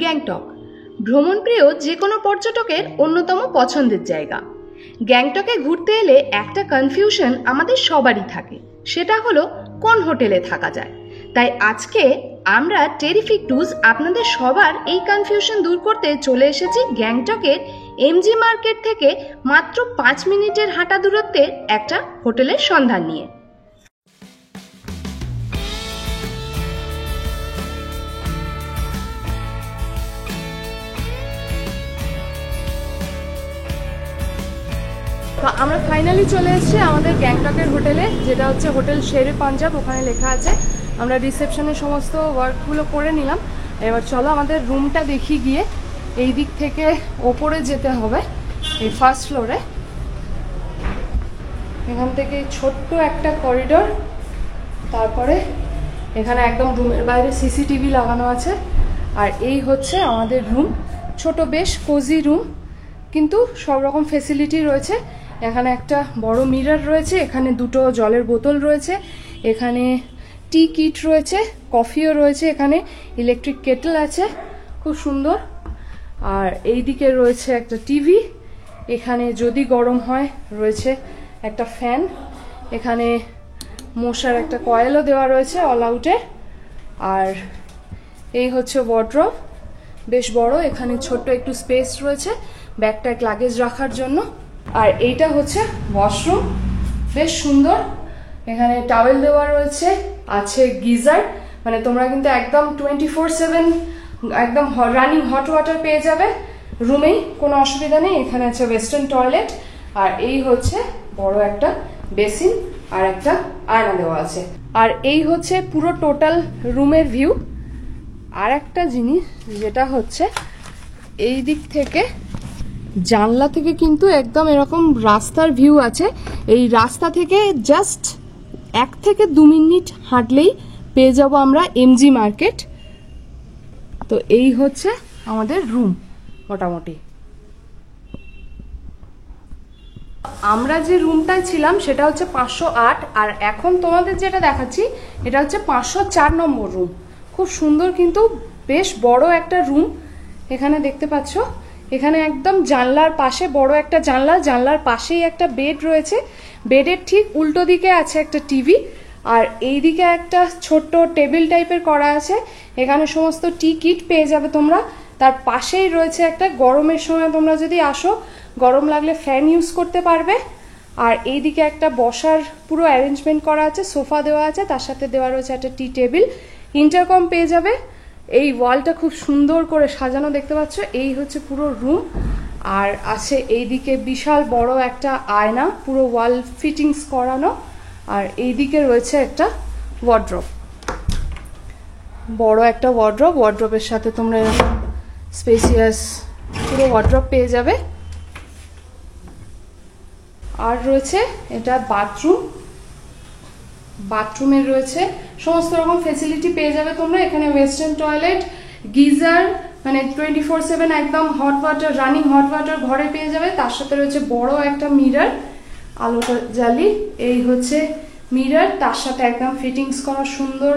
গ্যাংটক ভ্রমণপ্রিয় যে কোনো পর্যটকের অন্যতম পছন্দের জায়গা। গ্যাংটকে ঘুরতে এলে একটা কনফিউশন আমাদের সবারই থাকে, সেটা হলো কোন হোটেলে থাকা যায়। তাই আজকে আমরা টেরিফিক ট্যুরস আপনাদের সবার এই কনফিউশন দূর করতে চলে এসেছি গ্যাংটকের এমজি মার্কেট থেকে মাত্র 5 মিনিটের হাঁটা দূরত্বের একটা হোটেলের সন্ধান নিয়ে। তো আমরা ফাইনালি চলে এসেছি আমাদের গ্যাংটকের হোটেলে, যেটা হচ্ছে হোটেল শেরে পাঞ্জাব। ওখানে লেখা আছে। আমরা রিসেপশনের সমস্ত ওয়ার্কগুলো করে নিলাম। এবার চলো আমাদের রুমটা দেখি গিয়ে। এই দিক থেকে ওপরে যেতে হবে, এই ফার্স্ট ফ্লোরে। এখান থেকে ছোট্ট একটা করিডোর, তারপরে এখানে একদম রুমের বাইরে সিসিটিভি লাগানো আছে। আর এই হচ্ছে আমাদের রুম, ছোট বেশ কোজি রুম, কিন্তু সব রকম ফেসিলিটি রয়েছে। এখানে একটা বড় মিরর রয়েছে, এখানে দুটো জলের বোতল রয়েছে, এখানে টি কিট রয়েছে, কফিও রয়েছে, এখানে ইলেকট্রিক কেটল আছে, খুব সুন্দর। আর এই দিকে রয়েছে একটা টিভি, এখানে যদি গরম হয় রয়েছে একটা ফ্যান, এখানে মশার একটা কয়েলও দেওয়া রয়েছে অল আউটের। আর এই হচ্ছে ওয়ার্ড্রোব, বেশ বড়। এখানে ছোট্ট একটু স্পেস রয়েছে ব্যাগ ট্যাগ লাগেজ রাখার জন্য। আর এইটা হচ্ছে ওয়াশরুম, বেশ সুন্দর। এখানে টাওয়েল দেওয়া রয়েছে, আছে গিজার, মানে তোমরা কিন্তু একদম 24/7 একদম রানিং হট ওয়াটার পেয়ে যাবে রুমেই, কোনো অসুবিধা নেই। এখানে আছে ওয়েস্টার্ন টয়লেট। আর এই হচ্ছে বড় একটা বেসিন আর একটা আয়না দেওয়া আছে। আর এই হচ্ছে পুরো টোটাল রুমের ভিউ। আর একটা জিনিস যেটা হচ্ছে, এই দিক থেকে জানলা থেকে কিন্তু একদম এরকম রাস্তার ভিউ আছে। এই রাস্তা থেকে জাস্ট 1 থেকে 2 মিনিট হাঁটলেই পেয়ে যাব আমরা এমজি মার্কেট। তো এই হচ্ছে আমাদের রুম মোটামুটি। আমরা যে রুমটায় ছিলাম সেটা হচ্ছে 508, আর এখন তোমাদের যেটা দেখাচ্ছি এটা হচ্ছে 504 নম্বর রুম। খুব সুন্দর, কিন্তু বেশ বড় একটা রুম। এখানে দেখতে পাচ্ছ, এখানে একদম জানলার পাশে বড় একটা জানলা, জানলার পাশেই একটা বেড রয়েছে। বেডের ঠিক উল্টো দিকে আছে একটা টিভি, আর এই দিকে একটা ছোট্ট টেবিল টাইপের করা আছে। এখানে সমস্ত টি কিট পেয়ে যাবে তোমরা। তার পাশেই রয়েছে একটা, গরমের সময় তোমরা যদি আসো, গরম লাগলে ফ্যান ইউজ করতে পারবে। আর এইদিকে একটা বসার পুরো অ্যারেঞ্জমেন্ট করা আছে, সোফা দেওয়া আছে, তার সাথে দেওয়া রয়েছে একটা টি টেবিল, ইন্টারকম পেয়ে যাবে। এই ওয়ালটা খুব সুন্দর করে সাজানো, দেখতে পাচ্ছ। এই হচ্ছে পুরো রুম। আর আছে এইদিকে বিশাল বড় একটা আয়না, পুরো ওয়াল ফিটিংস করানো। আর এইদিকে রয়েছে একটা ওয়ার্ড্রোব, বড় একটা ওয়ার্ড্রোব। ওয়ার্ড্রোবের সাথে তোমরা এরকম স্পেসিয়াস পুরো ওয়ার্ড্রোব পেয়ে যাবে। আর রয়েছে এটা বাথরুম, বাথরুমের রয়েছে সমস্ত রকম ফেসিলিটি পেয়ে যাবে তোমরা। এখানে ওয়েস্টার্ন টয়লেট, গিজার, মানে 24/7 একদম hot water, running hot water ঘরে পেয়ে যাবে। তার সাথে রয়েছে বড় একটা মিরর, আলোটা জ্বালি। এই হচ্ছে মিরর, তার সাথে একদম ফিটিংস করা সুন্দর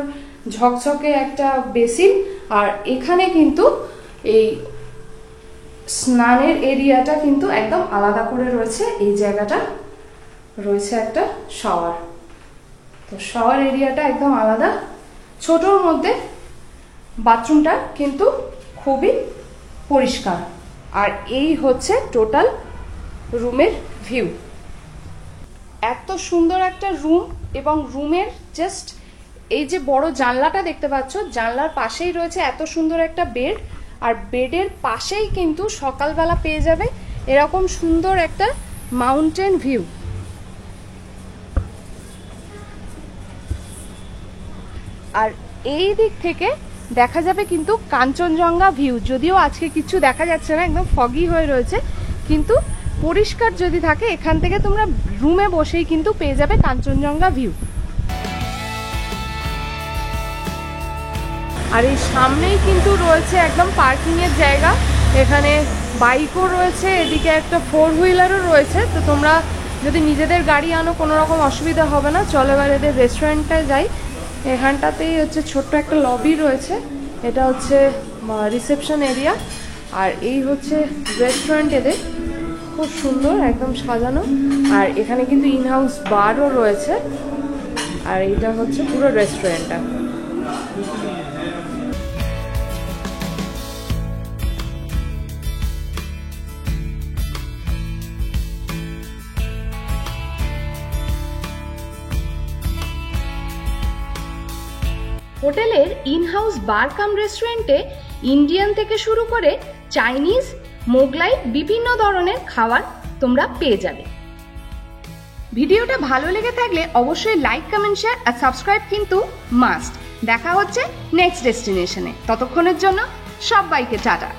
ঝকঝকে একটা বেসিন। আর এখানে কিন্তু এই স্নানের এরিয়াটা কিন্তু একদম আলাদা করে রয়েছে। এই জায়গাটা রয়েছে একটা শাওয়ার, তো শাওয়ার এরিয়াটা একদম আলাদা, ছোটর মধ্যে। বাথরুমটা কিন্তু খুবই পরিষ্কার। আর এই হচ্ছে টোটাল রুমের ভিউ। এত সুন্দর একটা রুম, এবং রুমের জাস্ট এই যে বড় জানলাটা দেখতে পাচ্ছ, জানলার পাশেই রয়েছে এত সুন্দর একটা বেড। আর বেডের পাশেই কিন্তু সকালবেলা পেয়ে যাবে এরকম সুন্দর একটা মাউন্টেন ভিউ। আর এই দিক থেকে দেখা যাবে কিন্তু কাঞ্চনজঙ্ঘা ভিউ। যদিও আজকে কিছু দেখা যাচ্ছে না, একদম ফগি হয়ে রয়েছে, কিন্তু পরিষ্কার যদি থাকে এখান থেকে তোমরা রুমে বসেই কিন্তু পেয়ে যাবে কাঞ্চনজঙ্ঘা ভিউ। আর এই সামনেই কিন্তু রয়েছে একদম পার্কিং এর জায়গা। এখানে বাইকও রয়েছে, এদিকে একটা 4 হুইলারও রয়েছে। তো তোমরা যদি নিজেদের গাড়ি আনো কোনো রকম অসুবিধা হবে না। চলো এবার এদের রেস্টুরেন্টটায় যাই। এখানটাতেই হচ্ছে ছোট্ট একটা লবি রয়েছে, এটা হচ্ছে রিসেপশন এরিয়া, আর এই হচ্ছে রেস্টুরেন্ট এদের, খুব সুন্দর একদম সাজানো। আর এখানে কিন্তু ইনহাউস বারও রয়েছে, আর এটা হচ্ছে পুরো রেস্টুরেন্টটা। হোটেলের ইনহাউস বার কাম রেস্টুরেন্টে ইন্ডিয়ান থেকে শুরু করে চাইনিজ, মোগলাই বিভিন্ন ধরনের খাবার তোমরা পেয়ে যাবে। ভিডিওটা ভালো লেগে থাকলে অবশ্যই লাইক, কমেন্ট, শেয়ার আর সাবস্ক্রাইব কিন্তু মাস্ট। দেখা হচ্ছে নেক্সট ডেস্টিনেশনে, ততক্ষণের জন্য সবাইকে টাটা।